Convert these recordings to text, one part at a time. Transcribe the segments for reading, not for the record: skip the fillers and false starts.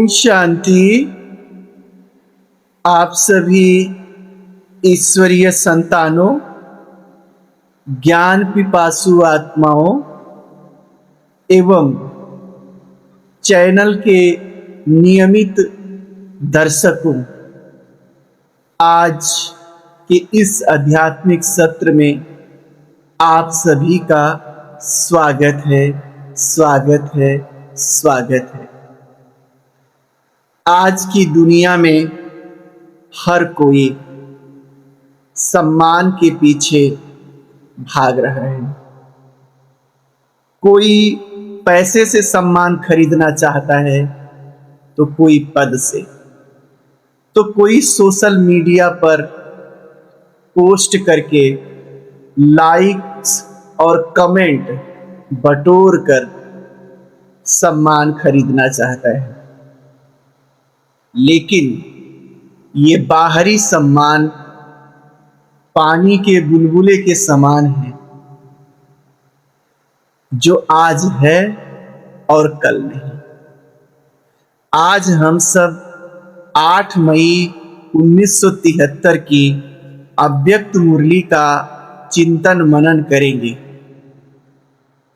शांति। आप सभी ईश्वरीय संतानों, ज्ञान पिपासु आत्माओं एवं चैनल के नियमित दर्शकों, आज के इस आध्यात्मिक सत्र में आप सभी का स्वागत है, स्वागत है, स्वागत है। आज की दुनिया में हर कोई सम्मान के पीछे भाग रहा है। कोई पैसे से सम्मान खरीदना चाहता है, तो कोई पद से, तो कोई सोशल मीडिया पर पोस्ट करके लाइक्स और कमेंट बटोर कर सम्मान खरीदना चाहता है। लेकिन ये बाहरी सम्मान पानी के बुलबुले के समान है, जो आज है और कल नहीं। आज हम सब 8 मई 1973 की अव्यक्त मुरली का चिंतन मनन करेंगे,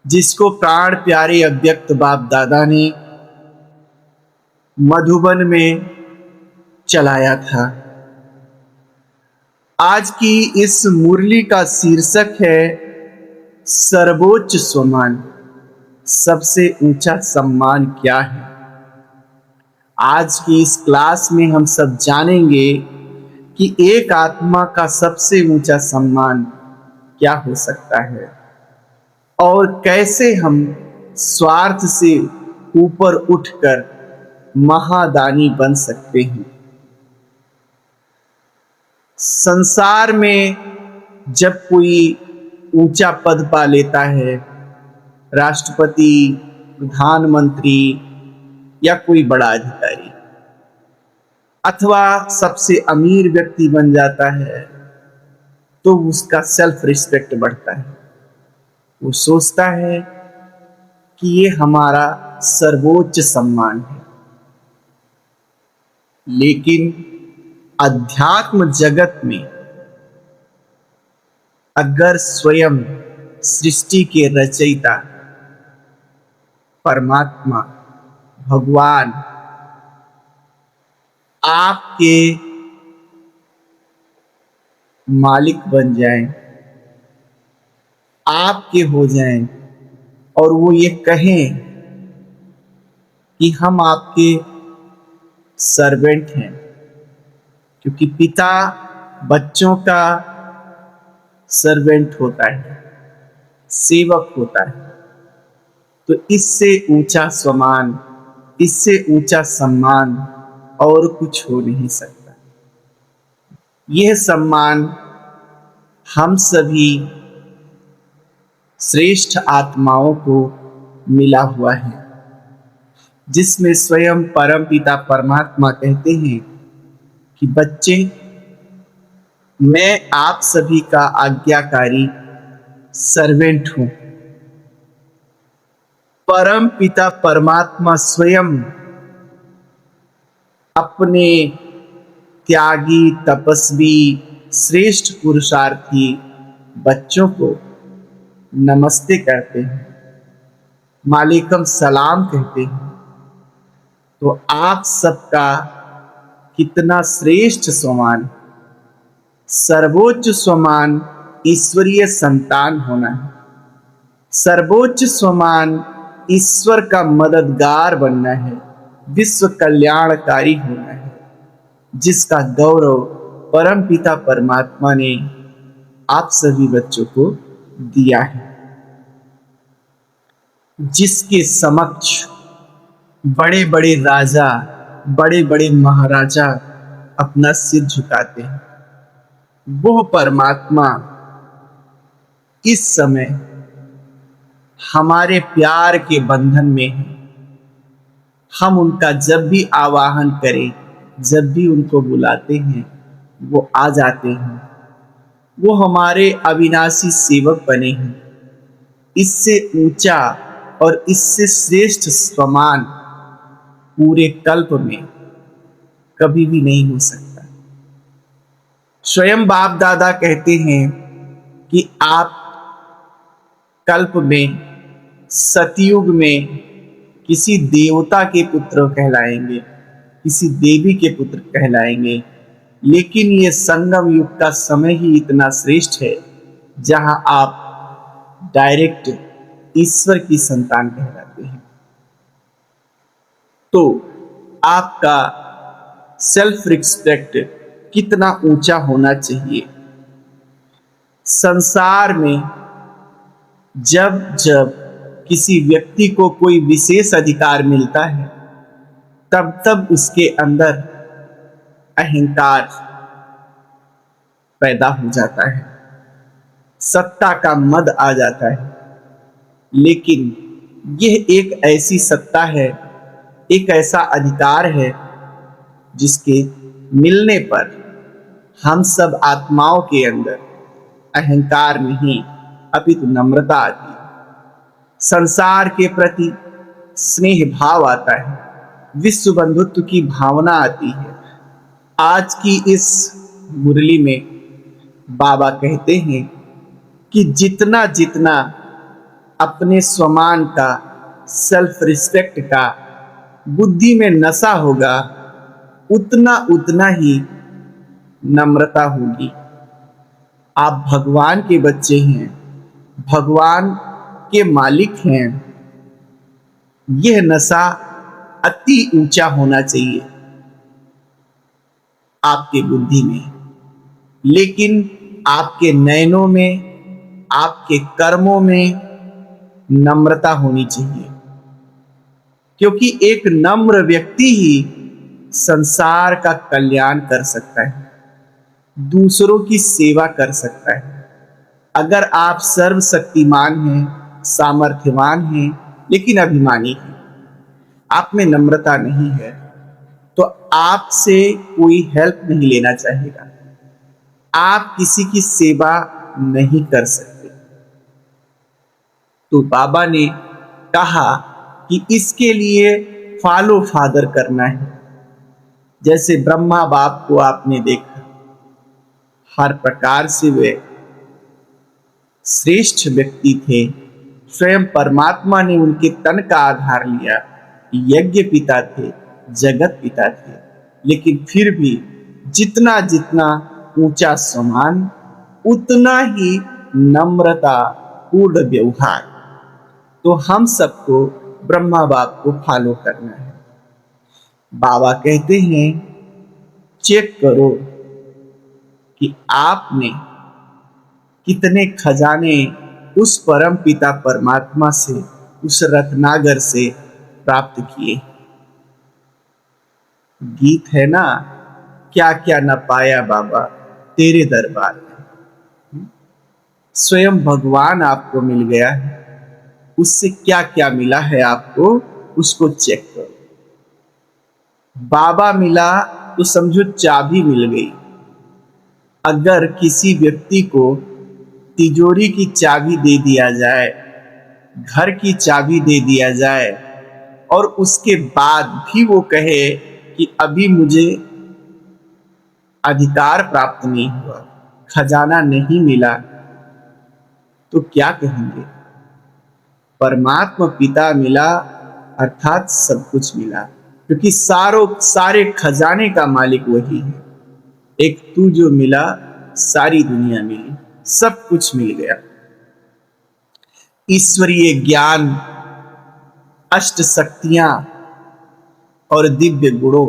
जिसको प्राण प्यारे अव्यक्त बाप दादा ने मधुबन में चलाया था। आज की इस मुरली का शीर्षक है सर्वोच्च सम्मान। सबसे ऊंचा सम्मान क्या है? आज की इस क्लास में हम सब जानेंगे कि एक आत्मा का सबसे ऊंचा सम्मान क्या हो सकता है और कैसे हम स्वार्थ से ऊपर उठकर महादानी बन सकते हैं। संसार में जब कोई ऊंचा पद पा लेता है, राष्ट्रपति, प्रधानमंत्री या कोई बड़ा अधिकारी, अथवा सबसे अमीर व्यक्ति बन जाता है, तो उसका सेल्फ रिस्पेक्ट बढ़ता है। वो सोचता है कि ये हमारा सर्वोच्च सम्मान है। लेकिन अध्यात्म जगत में अगर स्वयं सृष्टि के रचयिता परमात्मा भगवान आपके मालिक बन जाएं, आपके हो जाएं, और वो ये कहें कि हम आपके सर्वेंट हैं, क्योंकि पिता बच्चों का सर्वेंट होता है, सेवक होता है, तो इससे ऊंचा सम्मान, इससे ऊंचा सम्मान और कुछ हो नहीं सकता। यह सम्मान हम सभी श्रेष्ठ आत्माओं को मिला हुआ है, जिसमें स्वयं परमपिता परमात्मा कहते हैं कि बच्चे, मैं आप सभी का आज्ञाकारी सर्वेंट हूं। परम पिता परमात्मा स्वयं अपने त्यागी, तपस्वी, श्रेष्ठ पुरुषार्थी बच्चों को नमस्ते कहते हैं, मालिकम सलाम कहते हैं। तो आप सबका कितना श्रेष्ठ सम्मान, सर्वोच्च सम्मान ईश्वरीय संतान होना है। सर्वोच्च सम्मान ईश्वर का मददगार बनना है, विश्व कल्याणकारी होना है, जिसका गौरव परम पिता परमात्मा ने आप सभी बच्चों को दिया है, जिसके समक्ष बड़े बड़े राजा, बड़े बड़े महाराजा अपना सिर झुकाते हैं। वो परमात्मा इस समय हमारे प्यार के बंधन में है। हम उनका जब भी आवाहन करें, जब भी उनको बुलाते हैं, वो आ जाते हैं। वो हमारे अविनाशी सेवक बने हैं। इससे ऊंचा और इससे श्रेष्ठ सम्मान पूरे कल्प में कभी भी नहीं हो सकता। स्वयं बाप दादा कहते हैं कि आप कल्प में, सतयुग में किसी देवता के पुत्र कहलाएंगे, किसी देवी के पुत्र कहलाएंगे, लेकिन ये संगम युग का समय ही इतना श्रेष्ठ है जहां आप डायरेक्ट ईश्वर की संतान कहलाते हैं। तो आपका सेल्फ रिस्पेक्ट कितना ऊंचा होना चाहिए। संसार में जब जब किसी व्यक्ति को कोई विशेष अधिकार मिलता है, तब तब उसके अंदर अहंकार पैदा हो जाता है, सत्ता का मद आ जाता है। लेकिन यह एक ऐसी सत्ता है, एक ऐसा अधिकार है जिसके मिलने पर हम सब आत्माओं के अंदर अहंकार नहीं अपितु नम्रता आती है, संसार के प्रति स्नेह भाव आता है, विश्व बंधुत्व की भावना आती है। आज की इस मुरली में बाबा कहते हैं कि जितना जितना अपने स्वमान का, सेल्फ रिस्पेक्ट का बुद्धि में नशा होगा, उतना उतना ही नम्रता होगी। आप भगवान के बच्चे हैं, भगवान के मालिक हैं। यह नशा अति ऊंचा होना चाहिए आपके बुद्धि में, लेकिन आपके नयनों में, आपके कर्मों में नम्रता होनी चाहिए, क्योंकि एक नम्र व्यक्ति ही संसार का कल्याण कर सकता है, दूसरों की सेवा कर सकता है। अगर आप सर्वशक्तिमान हैं, सामर्थ्यवान हैं, लेकिन अभिमानी हैं, आप में नम्रता नहीं है, तो आपसे कोई हेल्प नहीं लेना चाहेगा, आप किसी की सेवा नहीं कर सकते। तो बाबा ने कहा कि इसके लिए फॉलो फादर करना है। जैसे ब्रह्मा बाप को आपने देखा, हर प्रकार से वे श्रेष्ठ व्यक्ति थे। स्वयं परमात्मा ने उनके तन का आधार लिया, यज्ञ पिता थे, जगत पिता थे, लेकिन फिर भी जितना जितना ऊंचा सम्मान, उतना ही नम्रता, पूर्ण व्यवहार। तो हम सबको ब्रह्मा बाप को फॉलो करना है। बाबा कहते हैं, चेक करो कि आपने कितने खजाने उस परम पिता परमात्मा से, उस रत्नागर से प्राप्त किए। गीत है ना, क्या क्या न पाया बाबा तेरे दरबार में। स्वयं भगवान आपको मिल गया है, उससे क्या क्या मिला है आपको, उसको चेक करो। बाबा मिला तो समझो चाबी मिल गई। अगर किसी व्यक्ति को तिजोरी की चाबी दे दिया जाए, घर की चाबी दे दिया जाए, और उसके बाद भी वो कहे कि अभी मुझे अधिकार प्राप्त नहीं हुआ, खजाना नहीं मिला, तो क्या कहेंगे? परमात्मा पिता मिला अर्थात सब कुछ मिला, क्योंकि सारे खजाने का मालिक वही है। एक तू जो मिला, सारी दुनिया मिली, सब कुछ मिल गया। ईश्वरीय ज्ञान, अष्ट शक्तियां और दिव्य गुणों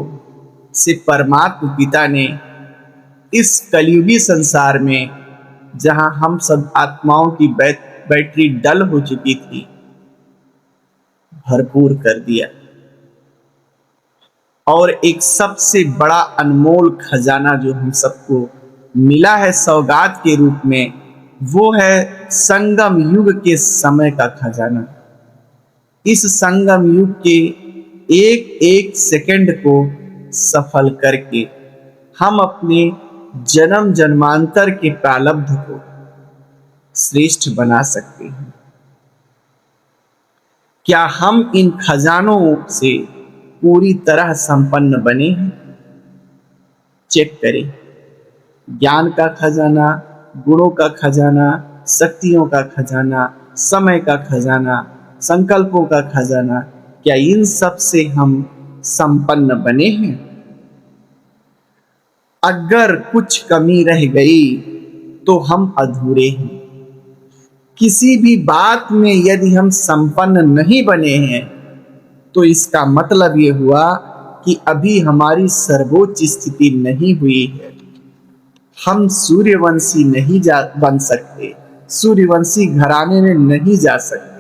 से परमात्मा पिता ने इस कलयुगी संसार में, जहां हम सब आत्माओं की बैटरी डल हो चुकी थी, भरपूर कर दिया। और एक सबसे बड़ा अनमोल खजाना जो हम सबको मिला है सौगात के रूप में, वो है संगम युग के समय का खजाना। इस संगम युग के एक एक सेकंड को सफल करके हम अपने जन्म जन्मांतर के प्रारब्ध को श्रेष्ठ बना सकते हैं। क्या हम इन खजानों से पूरी तरह संपन्न बने हैं? चेक करें। ज्ञान का खजाना, गुणों का खजाना, शक्तियों का खजाना, समय का खजाना, संकल्पों का खजाना, क्या इन सब से हम संपन्न बने हैं? अगर कुछ कमी रह गई तो हम अधूरे हैं। किसी भी बात में यदि हम संपन्न नहीं बने हैं तो इसका मतलब ये हुआ कि अभी हमारी सर्वोच्च स्थिति नहीं हुई है। हम सूर्यवंशी नहीं बन सकते, सूर्यवंशी घराने में नहीं जा सकते।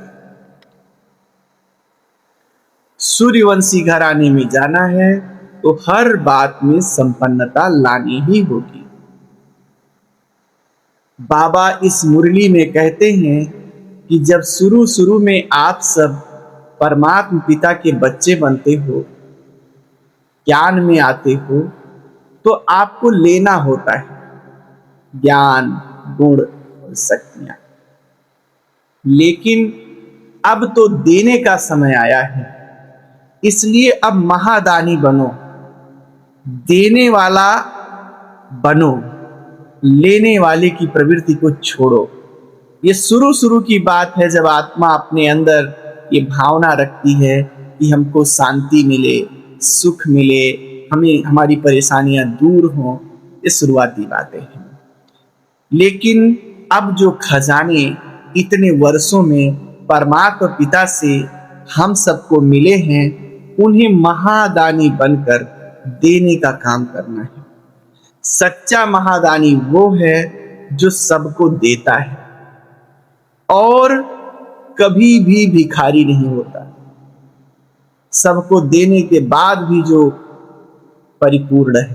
सूर्यवंशी घराने में जाना है तो हर बात में संपन्नता लानी ही होगी। बाबा इस मुरली में कहते हैं कि जब शुरू शुरू में आप सब परमात्मा पिता के बच्चे बनते हो, ज्ञान में आते हो, तो आपको लेना होता है ज्ञान, गुण और शक्तियां। लेकिन अब तो देने का समय आया है, इसलिए अब महादानी बनो, देने वाला बनो, लेने वाले की प्रवृत्ति को छोड़ो। ये शुरू शुरू की बात है, जब आत्मा अपने अंदर ये भावना रखती है कि हमको शांति मिले, सुख मिले, हमें हमारी परेशानियां दूर हों। ये शुरुआती बातें हैं। लेकिन अब जो खजाने इतने वर्षों में परमात्मा पिता से हम सबको मिले हैं, उन्हें महादानी बनकर देने का काम करना है। सच्चा महादानी वो है जो सबको देता है और कभी भी भिखारी नहीं होता, सबको देने के बाद भी जो परिपूर्ण है,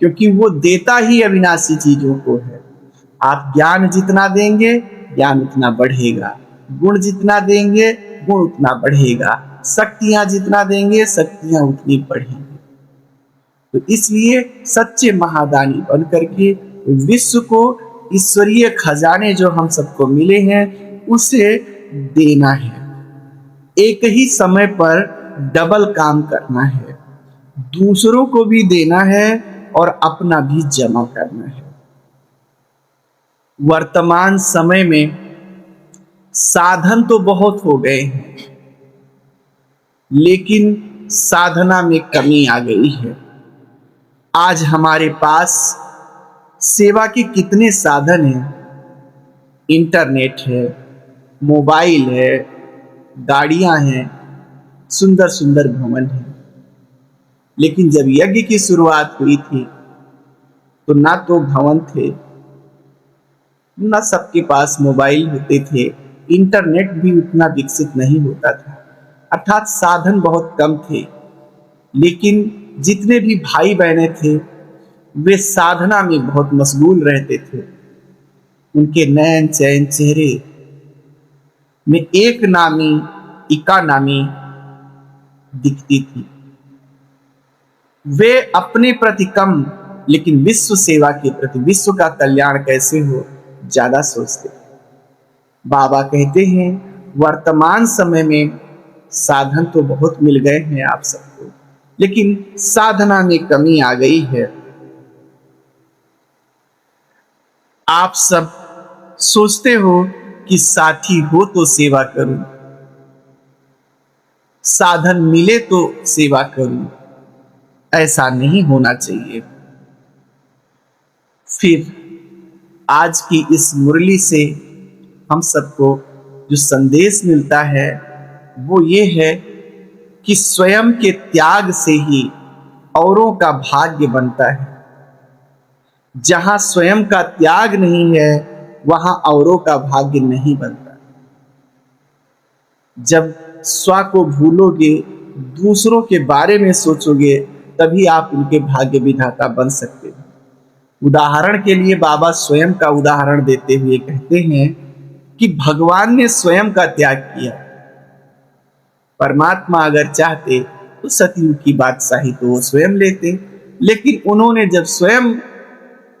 क्योंकि वो देता ही अविनाशी चीजों को है। आप ज्ञान जितना देंगे ज्ञान उतना बढ़ेगा, गुण जितना देंगे गुण उतना बढ़ेगा, शक्तियां जितना देंगे शक्तियां उतनी बढ़ेंगी। तो इसलिए सच्चे महादानी बन करके विश्व को ईश्वरीय खजाने जो हम सबको मिले हैं उसे देना है। एक ही समय पर डबल काम करना है, दूसरों को भी देना है और अपना भी जमा करना है। वर्तमान समय में साधन तो बहुत हो गए हैं, लेकिन साधना में कमी आ गई है। आज हमारे पास सेवा के कितने साधन हैं, इंटरनेट है, मोबाइल है, गाड़ियां हैं, सुंदर सुंदर भवन है। लेकिन जब यज्ञ की शुरुआत हुई थी तो ना तो भवन थे, ना सबके पास मोबाइल होते थे, इंटरनेट भी उतना विकसित नहीं होता था, अर्थात साधन बहुत कम थे। लेकिन जितने भी भाई बहनें थे वे साधना में बहुत मशगूल रहते थे। उनके नैन चैन चेहरे में एक नामी इका नामी दिखती थी। वे अपने प्रति कम, लेकिन विश्व सेवा के प्रति, विश्व का कल्याण कैसे हो, ज्यादा सोचते थे। बाबा कहते हैं वर्तमान समय में साधन तो बहुत मिल गए हैं आप सबको, लेकिन साधना में कमी आ गई है। आप सब सोचते हो कि साथी हो तो सेवा करूं, साधन मिले तो सेवा करूं, ऐसा नहीं होना चाहिए। फिर आज की इस मुरली से हम सबको जो संदेश मिलता है वो ये है कि स्वयं के त्याग से ही औरों का भाग्य बनता है। जहां स्वयं का त्याग नहीं है वहां औरों का भाग्य नहीं बनता। जब स्व को भूलोगे, दूसरों के बारे में सोचोगे, तभी आप उनके भाग्य विधाता बन सकते हो। उदाहरण के लिए बाबा स्वयं का उदाहरण देते हुए कहते हैं कि भगवान ने स्वयं का त्याग किया। परमात्मा अगर चाहते तो सतयुग की बादशाही तो वो स्वयं लेते, लेकिन उन्होंने जब स्वयं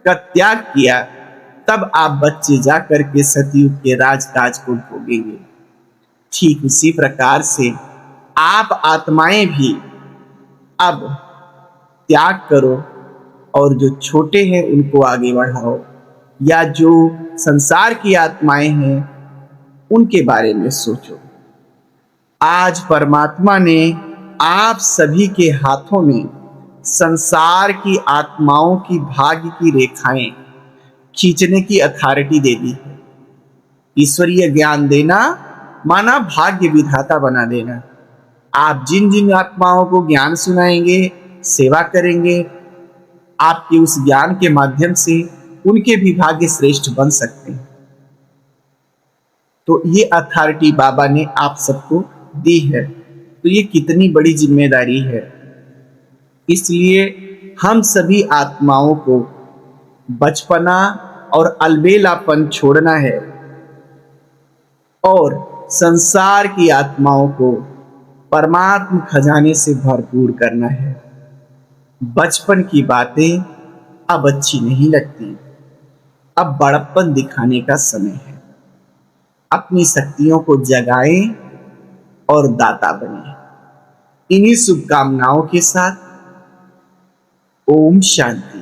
का त्याग किया तब आप बच्चे जाकर के सतयुग के राजकाज को भोगेंगे। ठीक उसी प्रकार से आप आत्माएं भी अब त्याग करो और जो छोटे हैं उनको आगे बढ़ाओ, या जो संसार की आत्माएं हैं उनके बारे में सोचो। आज परमात्मा ने आप सभी के हाथों में संसार की आत्माओं की भाग्य की रेखाएं खींचने की अथॉरिटी दे दी है। ईश्वरीय ज्ञान देना माना भाग्य विधाता बना देना। आप जिन जिन आत्माओं को ज्ञान सुनाएंगे, सेवा करेंगे, आपके उस ज्ञान के माध्यम से उनके भी भाग्य श्रेष्ठ बन सकते हैं। तो ये अथॉरिटी बाबा ने आप सबको दी है, तो ये कितनी बड़ी जिम्मेदारी है। इसलिए हम सभी आत्माओं को बचपना और अलबेलापन छोड़ना है और संसार की आत्माओं को परमात्म खजाने से भरपूर करना है। बचपन की बातें अब अच्छी नहीं लगती, अब बड़प्पन दिखाने का समय है। अपनी शक्तियों को जगाएं और दाता बने। इन्हीं शुभकामनाओं के साथ ओम शांति।